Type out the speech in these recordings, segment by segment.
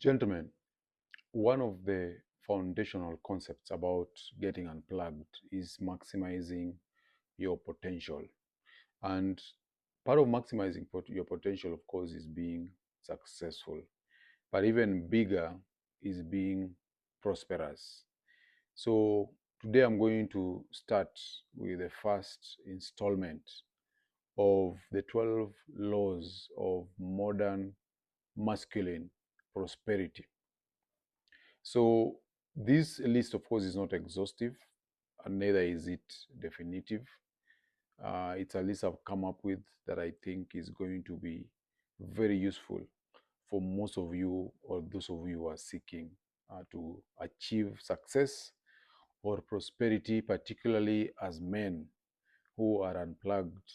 Gentlemen, one of the foundational concepts about getting unplugged is maximizing your potential. And part of maximizing your potential, of course, is being successful. But even bigger is being prosperous. So today I'm going to start with the first installment of the 12 laws of modern masculine prosperity. So this list, of course, is not exhaustive, and neither is it definitive. It's a list I've come up with that I think is going to be very useful for most of you, or those of you who are seeking to achieve success or prosperity, particularly as men who are unplugged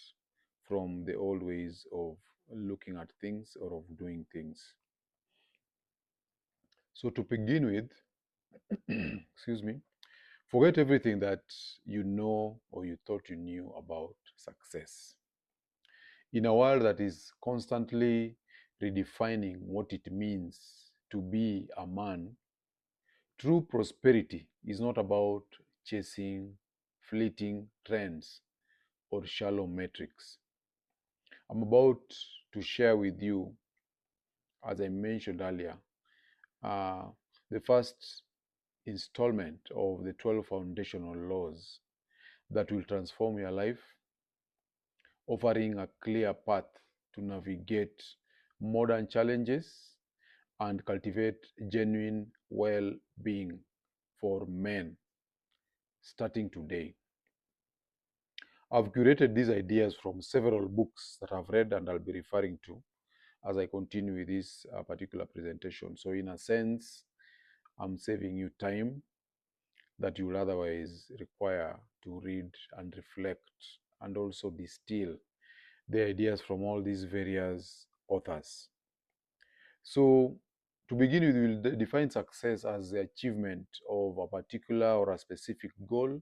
from the old ways of looking at things or of doing things. So to begin with, excuse me, forget everything that you know or you thought you knew about success. In a world that is constantly redefining what it means to be a man, true prosperity is not about chasing fleeting trends or shallow metrics. I'm about to share with you, as I mentioned earlier, uh, the first installment of the 12 foundational laws that will transform your life, offering a clear path to navigate modern challenges and cultivate genuine well being for men starting today. I've curated these ideas from several books that I've read and I'll be referring to as I continue with this particular presentation. So, in a sense, I'm saving you time that you would otherwise require to read and reflect and also distill the ideas from all these various authors. So, to begin with, we'll define success as the achievement of a particular or a specific goal,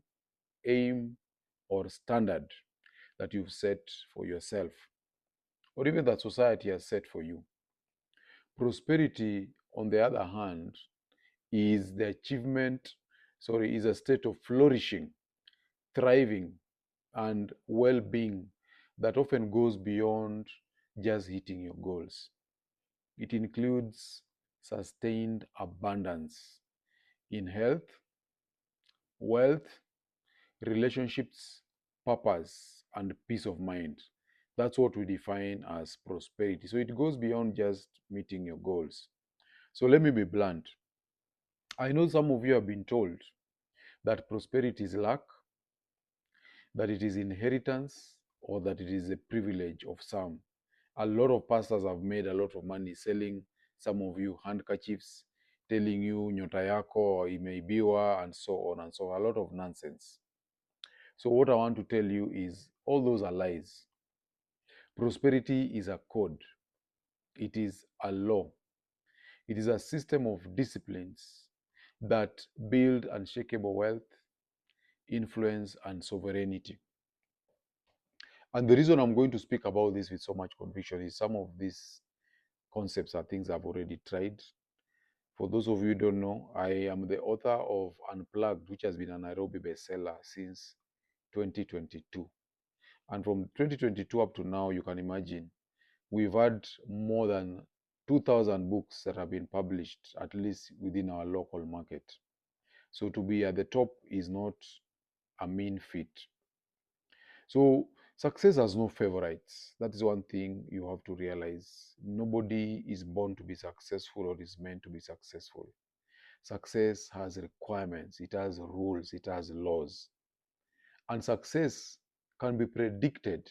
aim, or standard that you've set for yourself, or even that society has set for you. Prosperity, on the other hand, is the achievement, is a state of flourishing, thriving, and well being that often goes beyond just hitting your goals. It includes sustained abundance in health, wealth, relationships, purpose, and peace of mind. That's what we define as prosperity. So it goes beyond just meeting your goals. So let me be blunt. I know some of you have been told that prosperity is luck, that it is inheritance, or that it is a privilege of some. A lot of pastors have made a lot of money selling some of you handkerchiefs, telling you nyota yako imeibiwa, and so on and so on. A lot of nonsense. So what I want to tell you is all those are lies. Prosperity is a code. It is a law. It is a system of disciplines that build unshakable wealth, influence, and sovereignty. And the reason I'm going to speak about this with so much conviction is some of these concepts are things I've already tried. For those of you who don't know, I am the author of Unplugged, which has been a Nairobi bestseller since 2022. And from 2022 up to now, you can imagine, we've had more than 2,000 books that have been published, at least within our local market. So to be at the top is not a mean feat. So success has no favorites. That is one thing you have to realize. Nobody is born to be successful or is meant to be successful. Success has requirements, it has rules, it has laws. And success can be predicted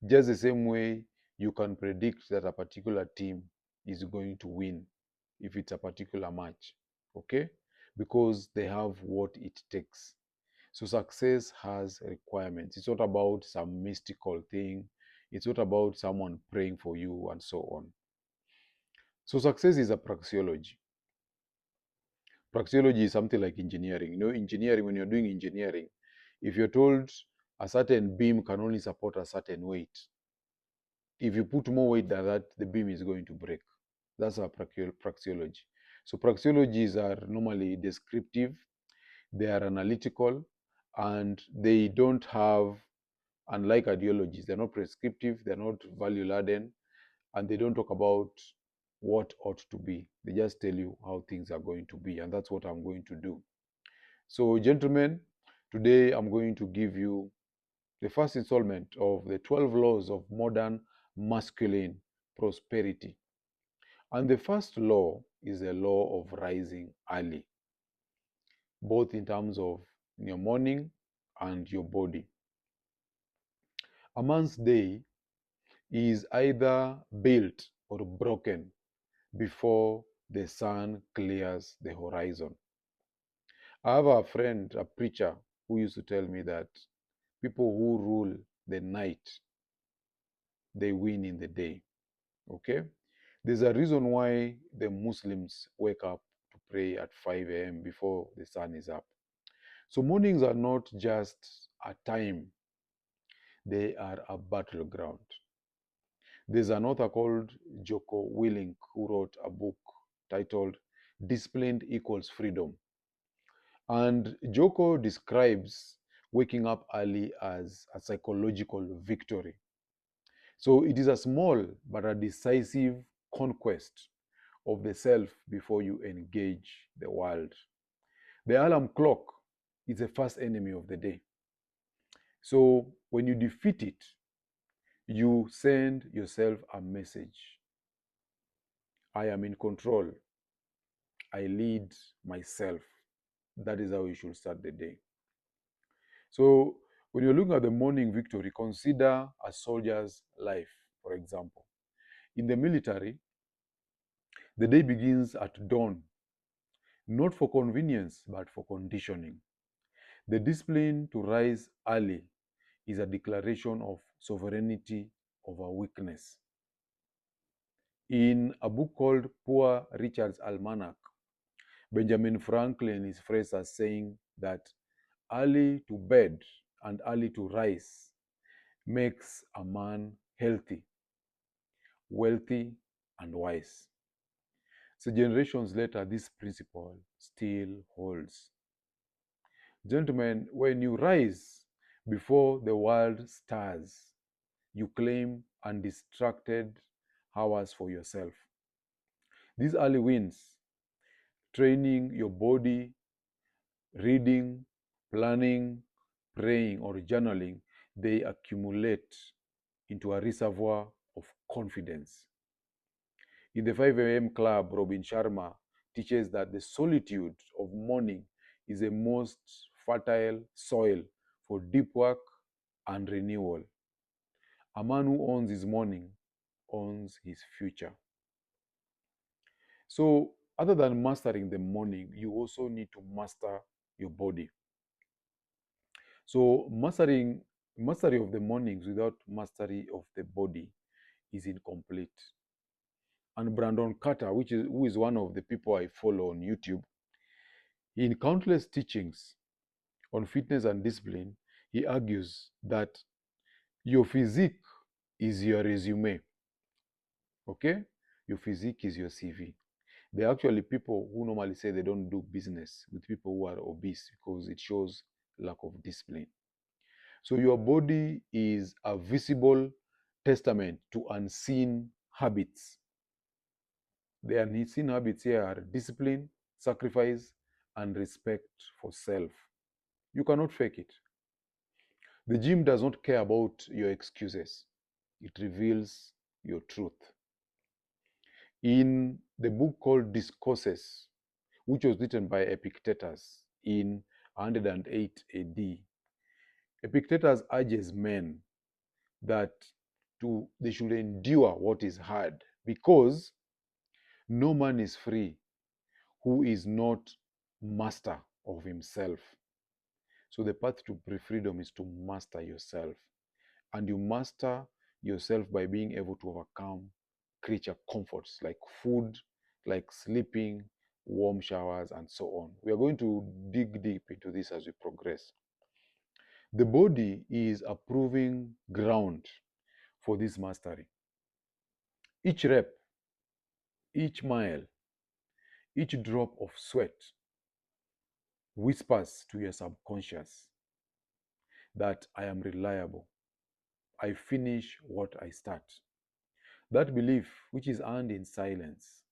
just the same way you can predict that a particular team is going to win if it's a particular match. Okay? Because they have what it takes. So success has requirements. It's not about some mystical thing. It's not about someone praying for you and so on. So success is a praxeology. Praxeology is something like engineering. You know, engineering, when you're doing engineering, if you're told a certain beam can only support a certain weight, if you put more weight than that, the beam is going to break. That's our praxeology. So praxeologies are normally descriptive, they are analytical, and they don't have, unlike ideologies, they're not prescriptive, they're not value laden, and they don't talk about what ought to be. They just tell you how things are going to be, and that's what I'm going to do. So, gentlemen, today I'm going to give you the first installment of the 12 laws of modern masculine prosperity. And the first law is the law of rising early, both in terms of your morning and your body. A man's day is either built or broken before the sun clears the horizon. I have a friend, a preacher, who used to tell me that people who rule the night, they win in the day. Okay? There's a reason why the Muslims wake up to pray at 5 a.m. before the sun is up. So mornings are not just a time, they are a battleground. There's an author called Joko Willink who wrote a book titled Disciplined Equals Freedom. And Joko describes waking up early as a psychological victory. So it is a small but a decisive conquest of the self before you engage the world. The alarm clock is the first enemy of the day. So when you defeat it, you send yourself a message. I am in control. I lead myself. That is how you should start the day. So when you're looking at the morning victory, consider a soldier's life, for example. In the military, the day begins at dawn, not for convenience, but for conditioning. The discipline to rise early is a declaration of sovereignty over weakness. In a book called Poor Richard's Almanac, Benjamin Franklin is phrased as saying that early to bed and early to rise makes a man healthy, wealthy, and wise. So generations later, this principle still holds. Gentlemen, when you rise before the world stars, you claim undistracted hours for yourself. These early wins, training your body, reading, planning, praying, or journaling, they accumulate into a reservoir of confidence. In the 5 a.m. club, Robin Sharma teaches that the solitude of morning is the most fertile soil for deep work and renewal. A man who owns his morning owns his future. So, other than mastering the morning, you also need to master your body. So, mastery of the mornings without mastery of the body is incomplete. And Brandon Carter, who is one of the people I follow on YouTube, in countless teachings on fitness and discipline, he argues that your physique is your resume. Okay? Your physique is your CV. There are actually people who normally say they don't do business with people who are obese because it shows lack of discipline. So your body is a visible testament to unseen habits. The unseen habits here are discipline, sacrifice, and respect for self. You cannot fake it. The gym does not care about your excuses, it reveals your truth. In the book called Discourses, which was written by Epictetus in 108 AD, Epictetus urges men that they should endure what is hard because no man is free who is not master of himself. So the path to freedom is to master yourself. And you master yourself by being able to overcome creature comforts like food, like sleeping, warm showers, and so on. We are going to dig deep into this as we progress. The body is a proving ground for this mastery. Each rep Each mile, each drop of sweat whispers to your subconscious that I am reliable. I finish what I start. That belief, which is earned in silence,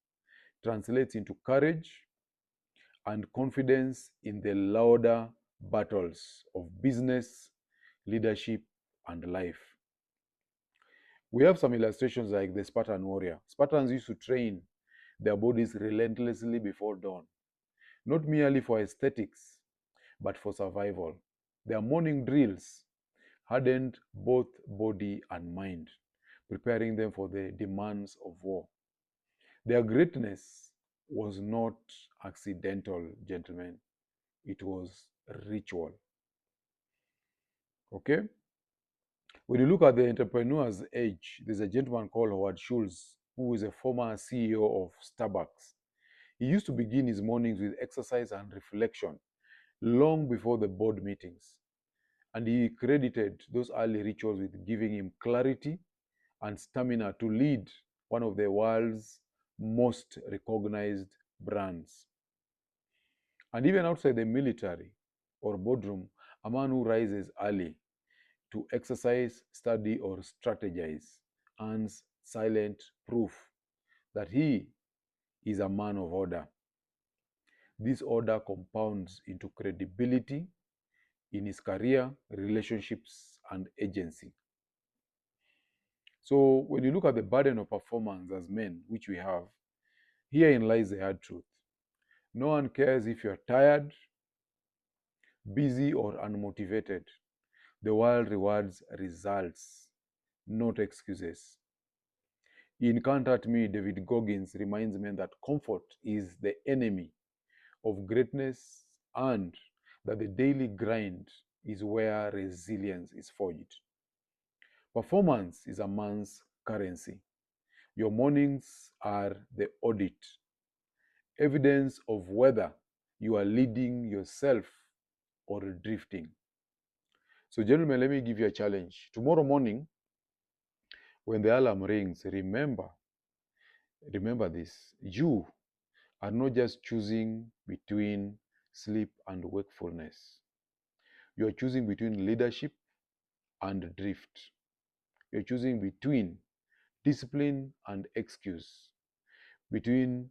translates into courage and confidence in the louder battles of business, leadership, and life. We have some illustrations like the Spartan warrior. Spartans used to train their bodies relentlessly before dawn, not merely for aesthetics, but for survival. Their morning drills hardened both body and mind, preparing them for the demands of war. Their greatness was not accidental, gentlemen. It was ritual. Okay? When you look at the entrepreneur's age, there's a gentleman called Howard Schultz, who is a former CEO of Starbucks. He used to begin his mornings with exercise and reflection long before the board meetings. And he credited those early rituals with giving him clarity and stamina to lead one of the world's most recognized brands. And even outside the military or boardroom, a man who rises early to exercise, study, or strategize earns silent proof that he is a man of order. This order compounds into credibility in his career, relationships, and agency. So, when you look at the burden of performance as men, which we have, herein lies the hard truth. No one cares if you're tired, busy, or unmotivated. The world rewards results, not excuses. In Can't Hurt Me, David Goggins reminds men that comfort is the enemy of greatness and that the daily grind is where resilience is forged. Performance is a man's currency. Your mornings are the audit, evidence of whether you are leading yourself or drifting. So, gentlemen, let me give you a challenge. Tomorrow morning, when the alarm rings, remember this. You are not just choosing between sleep and wakefulness. You are choosing between leadership and drift. You're choosing between discipline and excuse, between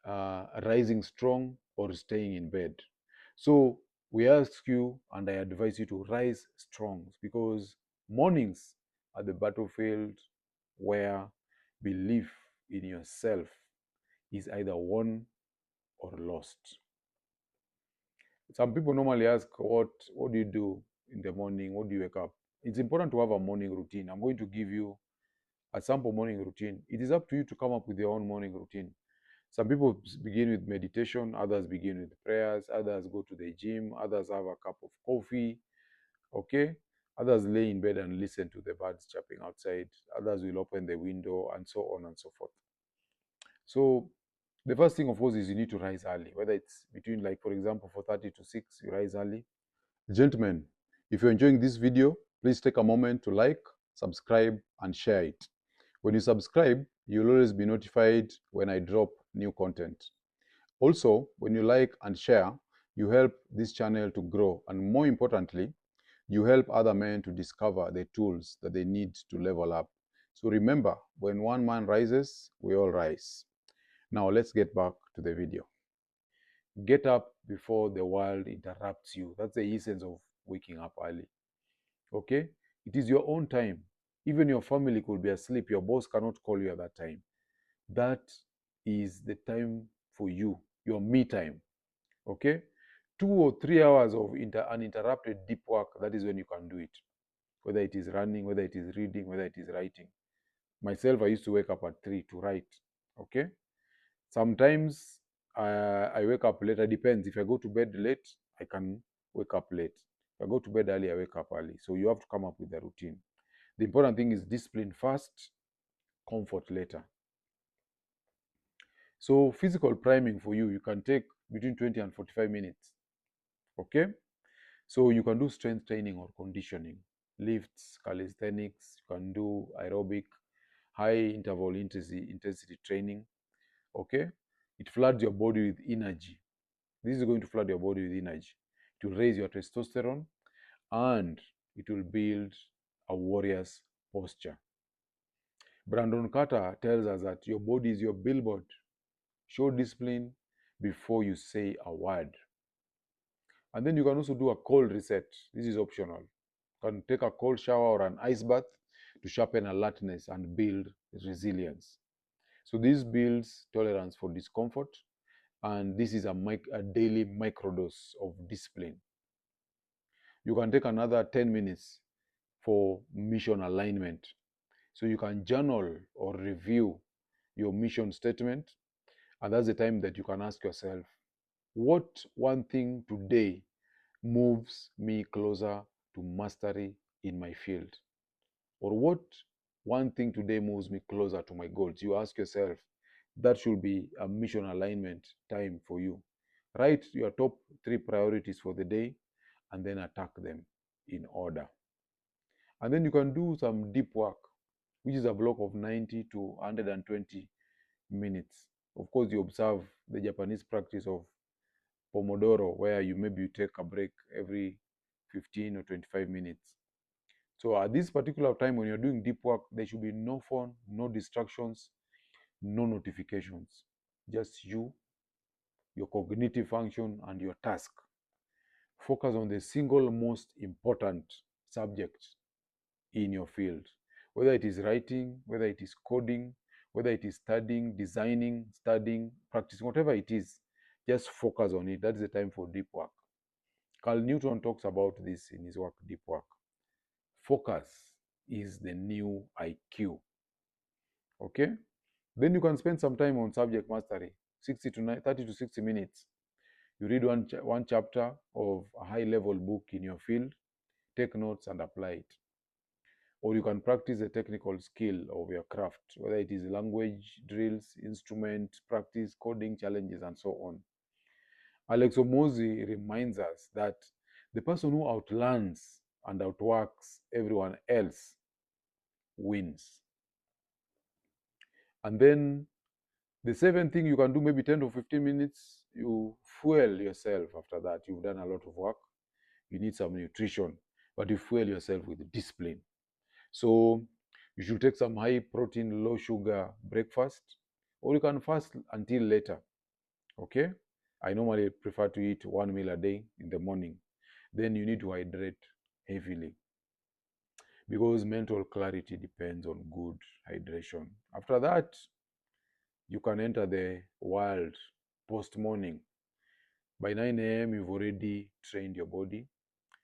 rising strong or staying in bed. So we ask you, and I advise you to rise strong because mornings are the battlefield where belief in yourself is either won or lost. Some people normally ask, what do you do in the morning? What do you wake up? It's important to have a morning routine. I'm going to give you a sample morning routine. It is up to you to come up with your own morning routine. Some people begin with meditation, others begin with prayers, others go to the gym, others have a cup of coffee, okay? Others lay in bed and listen to the birds chirping outside, others will open the window, and so on and so forth. So the first thing, of course, is you need to rise early, whether it's between, like, for example, 4:30 to 6, you rise early. Gentlemen, if you're enjoying this video, please take a moment to like, subscribe, and share it. When you subscribe, you'll always be notified when I drop new content. Also, when you like and share, you help this channel to grow. And more importantly, you help other men to discover the tools that they need to level up. So remember, when one man rises, we all rise. Now let's get back to the video. Get up before the world interrupts you. That's the essence of waking up early. Okay? It is your own time. Even your family could be asleep. Your boss cannot call you at that time. That is the time for you, your me time. Okay? 2 or 3 hours of uninterrupted deep work, that is when you can do it. Whether it is running, whether it is reading, whether it is writing. Myself, I used to wake up at 3 to write. Okay? Sometimes I wake up later, depends. If I go to bed late, I can wake up late. If I go to bed early, I wake up early. So you have to come up with a routine. The important thing is discipline first, comfort later. So physical priming for you, you can take between 20 and 45 minutes. Okay? So you can do strength training or conditioning, lifts, calisthenics, you can do aerobic, high interval intensity training. Okay? It floods your body with energy. This is going to flood your body with energy. It will raise your testosterone and it will build a warrior's posture. Brandon Carter tells us that your body is your billboard. Show discipline before you say a word. And then you can also do a cold reset. This is optional. You can take a cold shower or an ice bath to sharpen alertness and build resilience. So this builds tolerance for discomfort, and this is a daily microdose of discipline. You can take another 10 minutes for mission alignment. So you can journal or review your mission statement, and that's the time that you can ask yourself, what one thing today moves me closer to mastery in my field? Or what one thing today moves me closer to my goals? You ask yourself, that should be a mission alignment time for you. Write your top 3 priorities for the day and then attack them in order. And then you can do some deep work, which is a block of 90 to 120 minutes. Of course, you observe the Japanese practice of Pomodoro, where you take a break every 15 or 25 minutes. So at this particular time, when you're doing deep work, there should be no phone, no distractions, no notifications. Just you, your cognitive function, and your task. Focus on the single most important subject in your field, whether it is writing, whether it is coding, whether it is studying, designing, studying, practicing, whatever it is, just focus on it. That's the time for deep work. Carl Newton talks about this in his work, Deep Work. Focus is the new IQ. Okay? Then you can spend some time on subject mastery, 30 to 60 minutes. You read one chapter of a high level book in your field, take notes and apply it. Or you can practice the technical skill of your craft, whether it is language, drills, instrument, practice, coding challenges, and so on. Alex Omozi reminds us that the person who outlearns and outworks everyone else wins. And then the seventh thing you can do, maybe 10 to 15 minutes, you fuel yourself after that. You've done a lot of work. You need some nutrition, but you fuel yourself with discipline. So you should take some high protein, low sugar breakfast, or you can fast until later. Okay? I normally prefer to eat one meal a day in the morning. Then you need to hydrate heavily because mental clarity depends on good hydration. After that, you can enter the world post morning. By 9 a.m., you've already trained your body,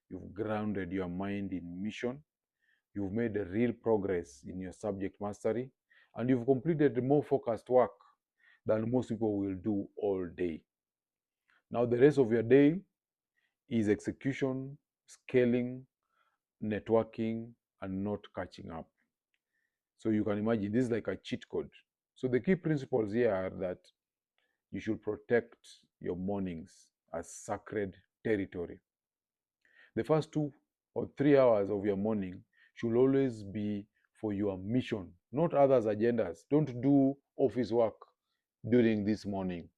you've grounded your mind in mission, you've made a real progress in your subject mastery, and you've completed more focused work than most people will do all day. Now, the rest of your day is execution, scaling, networking, and not catching up. So you can imagine this is like a cheat code. So the key principles here are that you should protect your mornings as sacred territory. The first 2 or 3 hours of your morning should always be for your mission, not others' agendas. Don't do office work during this morning.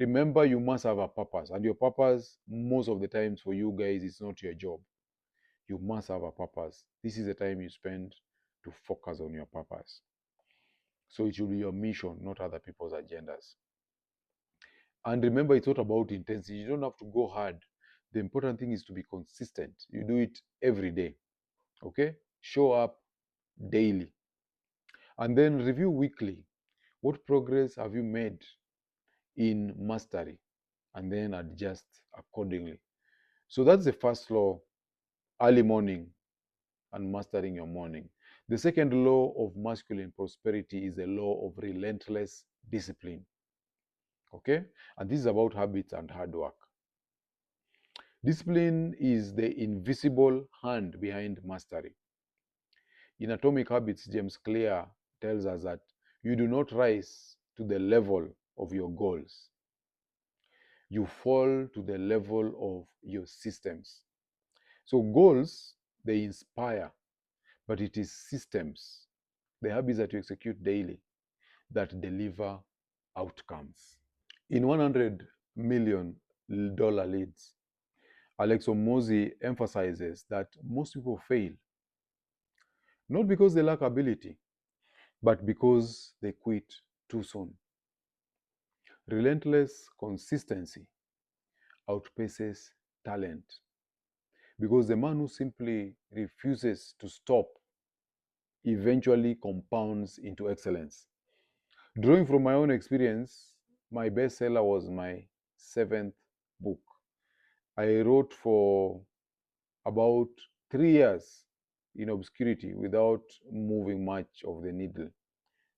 Remember, you must have a purpose, and your purpose, most of the times for you guys, is not your job. You must have a purpose. This is the time you spend to focus on your purpose. So it should be your mission, not other people's agendas. And remember, it's not about intensity. You don't have to go hard. The important thing is to be consistent. You do it every day. Okay? Show up daily. And then review weekly. What progress have you made in mastery? And then adjust accordingly. So that's the first law, early morning and mastering your morning. The second law of masculine prosperity is the law of relentless discipline. Okay? And this is about habits and hard work. Discipline is the invisible hand behind mastery. In Atomic Habits, James Clear tells us that you do not rise to the level of your goals. You fall to the level of your systems. So goals, they inspire, but it is systems, the habits that you execute daily, that deliver outcomes. In $100 million leads, Alex Omozi emphasizes that most people fail, not because they lack ability, but because they quit too soon. Relentless consistency outpaces talent because the man who simply refuses to stop eventually compounds into excellence. Drawing from my own experience, my bestseller was my seventh book. I wrote for about 3 years in obscurity without moving much of the needle.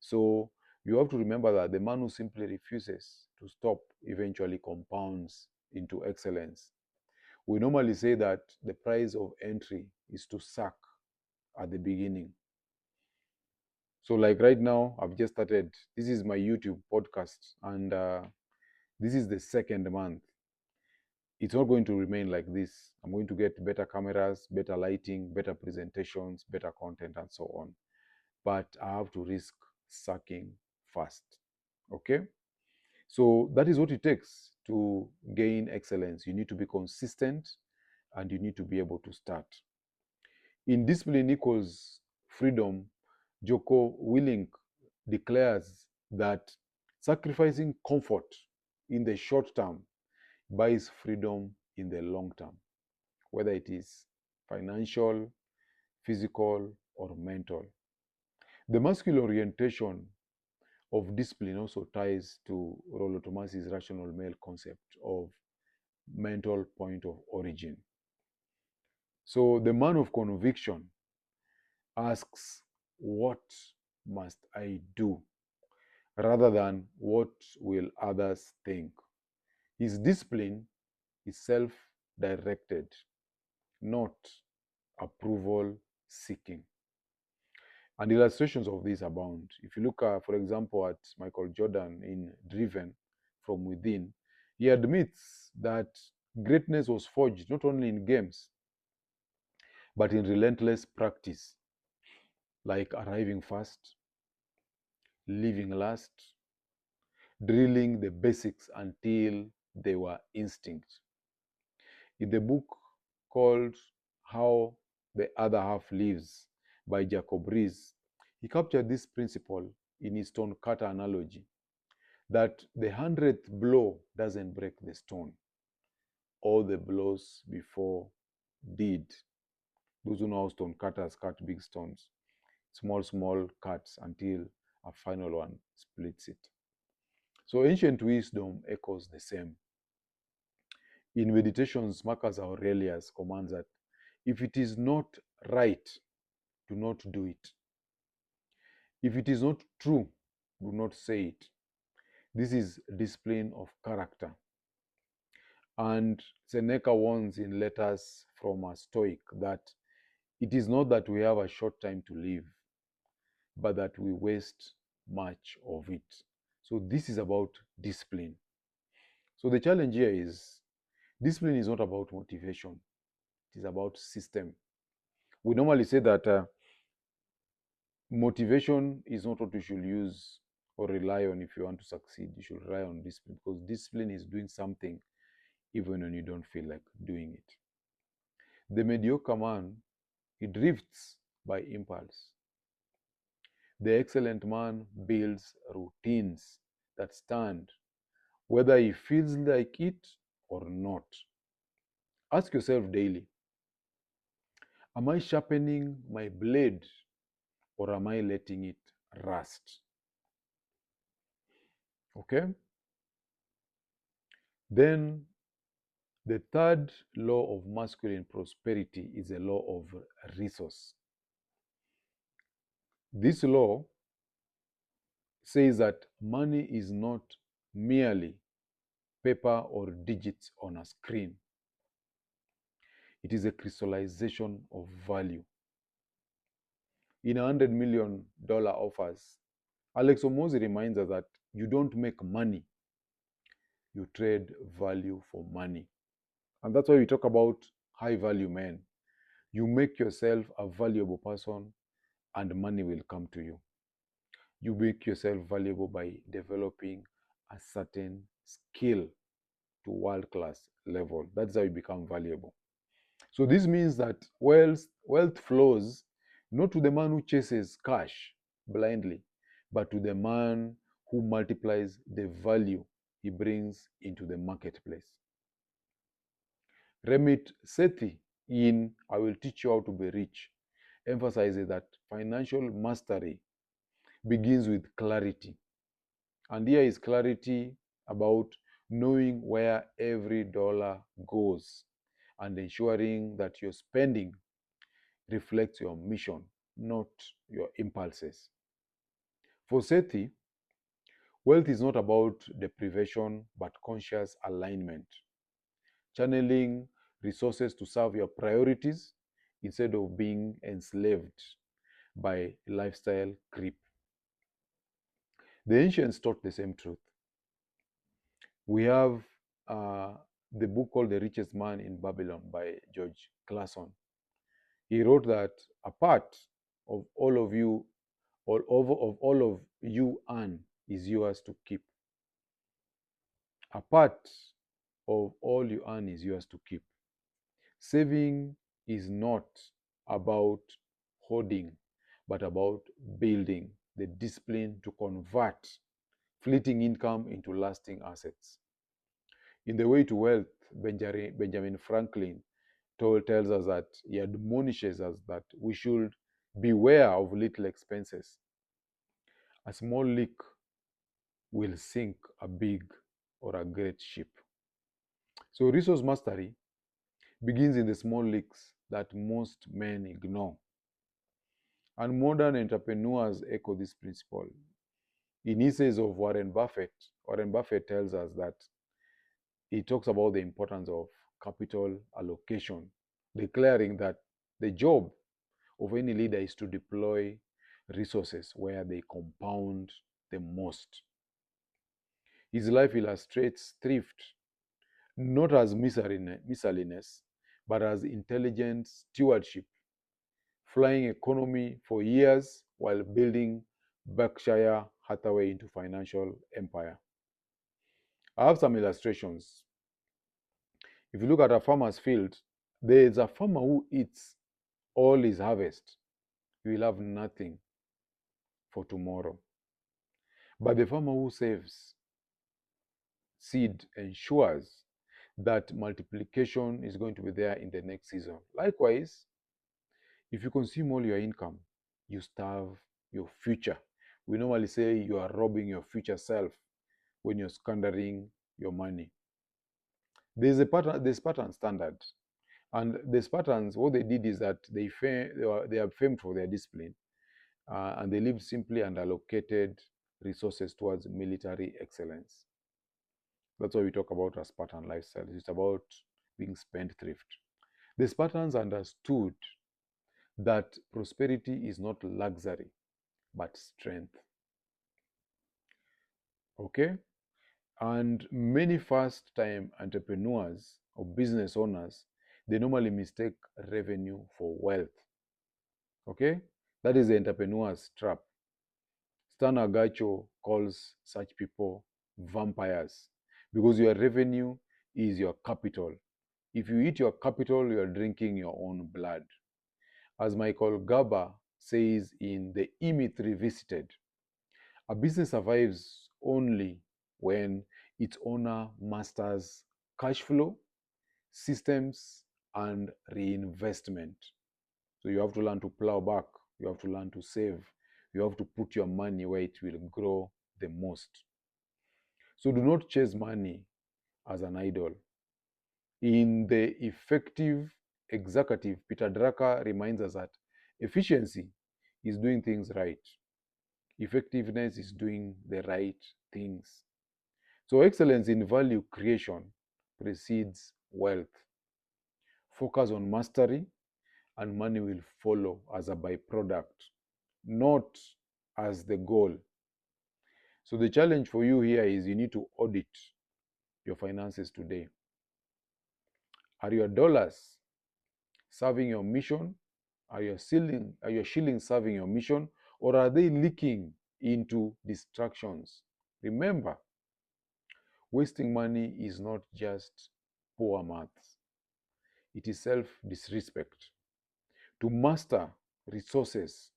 So you have to remember that the man who simply refuses to stop eventually compounds into excellence. We normally say that the price of entry is to suck at the beginning. So, like right now, I've just started. This is my YouTube podcast, and this is the second month. It's not going to remain like this. I'm going to get better cameras, better lighting, better presentations, better content, and so on. But I have to risk sucking fast. Okay? So that is what it takes to gain excellence. You need to be consistent and you need to be able to start. In Discipline Equals Freedom, Joko Willink declares that sacrificing comfort in the short term buys freedom in the long term, whether it is financial, physical, or mental. The masculine orientation of discipline also ties to Rollo Thomas's rational male concept of mental point of origin. So the man of conviction asks, what must I do? Rather than what will others think. His discipline is self directed, not approval seeking. And illustrations of this abound. If you look, for example, at Michael Jordan in Driven from Within, he admits that greatness was forged not only in games, but in relentless practice, like arriving fast, leaving last, drilling the basics until they were instinct. In the book called How the Other Half Lives by Jacob Rees, he captured this principle in his stone cutter analogy that the 100th blow doesn't break the stone. All the blows before did. Those who know how stone cutters cut big stones, small cuts until a final one splits it. So ancient wisdom echoes the same. In Meditations, Marcus Aurelius commands that if it is not right, do not do it. If it is not true, do not say it. This is discipline of character. And Seneca warns in Letters from a Stoic that it is not that we have a short time to live, but that we waste much of it. So this is about discipline. So the challenge here is discipline is not about motivation. It is about system. We normally say that motivation is not what you should use or rely on if you want to succeed. You should rely on discipline because discipline is doing something even when you don't feel like doing it. The mediocre man, he drifts by impulse. The excellent man builds routines that stand, whether he feels like it or not. Ask yourself daily, am I sharpening my blade or am I letting it rust? Okay? Then the third law of masculine prosperity is a law of resource. This law says that money is not merely paper or digits on a screen. It is a crystallization of value. In $100 million offers, Alex Omozi reminds us that you don't make money, you trade value for money. And that's why we talk about high value men. You make yourself a valuable person and money will come to you. You make yourself valuable by developing a certain skill to world class level. That's how you become valuable. So this means that wealth flows not to the man who chases cash blindly, but to the man who multiplies the value he brings into the marketplace. Remit Sethi in I Will Teach You How to Be Rich emphasizes that financial mastery begins with clarity. And here is clarity about knowing where every dollar goes and ensuring that your spending reflects your mission, not your impulses. For Sethi, wealth is not about deprivation but conscious alignment, channeling resources to serve your priorities instead of being enslaved by lifestyle creep. The ancients taught the same truth. We have uh, the book called The Richest Man in Babylon by George Clason. He wrote that a part of all of you, of all of you earn is yours to keep. A part of all you earn is yours to keep. Saving is not about hoarding, but about building the discipline to convert fleeting income into lasting assets. In The Way to Wealth, Benjamin Franklin tells us that he admonishes us that we should beware of little expenses. A small leak will sink a big or a great ship. So, resource mastery begins in the small leaks that most men ignore. And modern entrepreneurs echo this principle. In essays of Warren Buffett tells us that he talks about the importance of capital allocation, declaring that the job of any leader is to deploy resources where they compound the most. His life illustrates thrift not as miscellaneous, but as intelligent stewardship, flying economy for years while building Berkshire Hathaway into financial empire. I have some illustrations. If you look at a farmer's field, there is a farmer who eats all his harvest. He will have nothing for tomorrow. But the farmer who saves seed ensures that multiplication is going to be there in the next season. Likewise, if you consume all your income, you starve your future. We normally say you are robbing your future self when you're squandering your money. There's Spartan standard. And the Spartans, what they did is that they are famed for their discipline, and they lived simply and allocated resources towards military excellence. That's why we talk about a Spartan lifestyle. It's about being spendthrift. The Spartans understood that prosperity is not luxury, but strength. Okay? And many first time entrepreneurs or business owners, they normally mistake revenue for wealth. Okay? That is the entrepreneur's trap. Stan Agacho calls such people vampires because your revenue is your capital. If you eat your capital, you are drinking your own blood. As Michael Garber says in The E-Myth Revisited, a business survives only when its owner masters cash flow, systems, and reinvestment. So you have to learn to plow back, you have to learn to save, you have to put your money where it will grow the most. So do not chase money as an idol. In The Effective Executive, Peter Drucker reminds us that efficiency is doing things right. Effectiveness is doing the right things. So excellence in value creation precedes wealth. Focus on mastery and money will follow as a byproduct, not as the goal. So the challenge for you here is you need to audit your finances today. Are your dollars serving your mission? Are your shillings serving your mission? Or are they leaking into distractions? Remember, Wasting money is not just poor maths, it is self disrespect. To master resources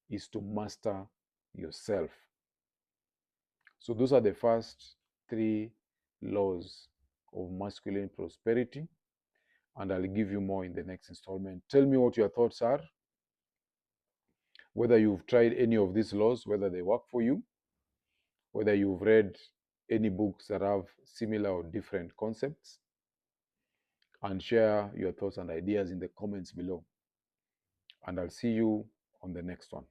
is to master yourself. So, those are the first three laws of masculine prosperity, and I'll give you more in the next installment. Tell me what your thoughts are, whether you've tried any of these laws, whether they work for you, whether you've read any books that have similar or different concepts, and share your thoughts and ideas in the comments below. And I'll see you on the next one.